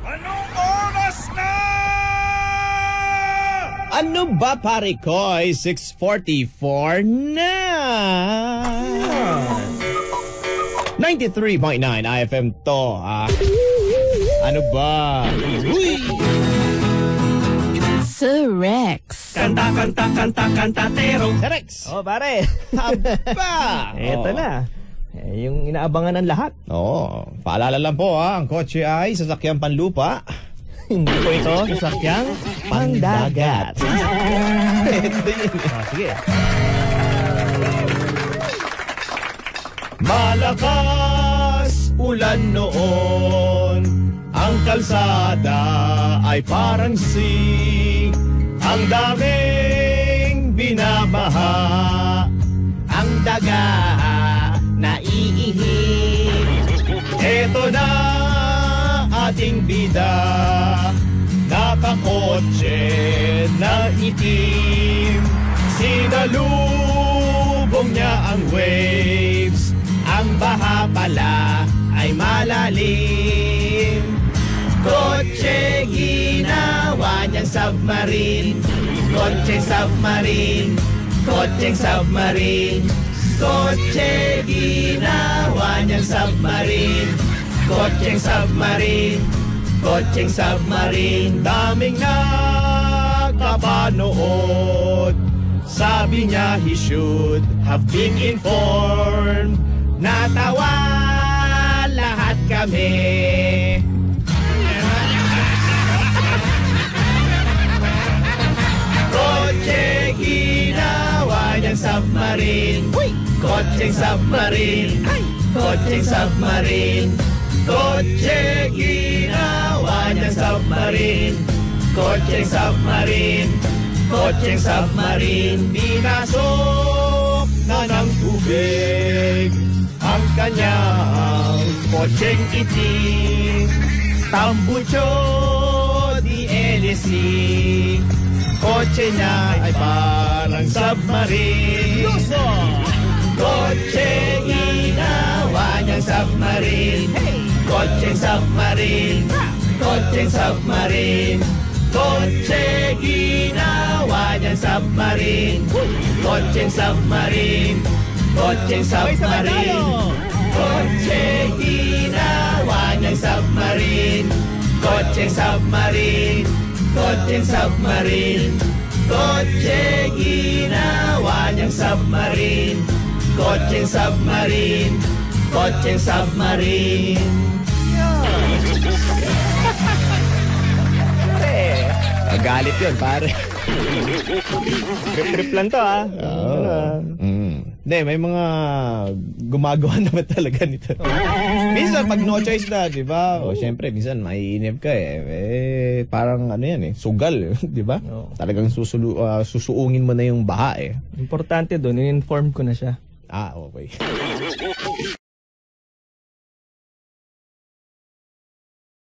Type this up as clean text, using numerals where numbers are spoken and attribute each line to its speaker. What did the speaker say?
Speaker 1: Anong oras na?
Speaker 2: Ano ba pare ko? 6:44 na. 93.9 IFM to. Ano ba? Uy!
Speaker 3: Sir Rex.
Speaker 1: Kanta, kantatero.
Speaker 2: Sir Rex!
Speaker 4: Oh, pare.
Speaker 2: Haba!
Speaker 4: Eto na. Yung inaabangan ng lahat.
Speaker 2: Paalala lang po ang kotse ay sasakyan panlupa.
Speaker 4: Hindi po ito sasakyang pangdagat.
Speaker 2: Ito yun.
Speaker 4: Sige.
Speaker 2: Malakas ulan noon, ang kalsada ay parang sea. Ang daming binabaha, ang daga naiihi. Eto na ating bida, nakakotse na itim. Sinalubong niya ang waves, ang baha pala ay malalim. Kotse ginawa niyang submarine, kotseng submarine, kotseng submarine. Kotse ginawa niyang submarine, kotseng submarine, kotseng submarine. Daming nakapanood, sabi niya he should have been informed. Natawa lahat kami. Kotse ginawa niyang submarine, kotseng submarine, kotseng submarine. Kotse ginawa niyang submarine, kotseng submarine, kotseng submarine. Pinasok na ng tubig ang kanyang kotseng itim. Tambucho di LSC, kotse niya ay parang submarine. Kotse ginawa niyang submarine, kotseng submarine, kotseng submarine. Kotse ginawa niyang submarine, kotseng submarine, kotseng submarine. Kotse ginawa niyang submarine, kotseng submarine, kotseng submarine. Kotse ginawa niyang submarine, kotseng submarine, kotseng submarine. Galit yun, pare.
Speaker 4: Trip lang to, ha?
Speaker 2: Hindi, may mga gumagawa naman talaga nito. Minsan, pag no choice na, di ba? O, syempre, minsan, maiinip ka parang ano yan sugal, di ba? Talagang susuungin mo na yung baha
Speaker 4: Importante doon, in-inform ko na siya.
Speaker 2: Okay.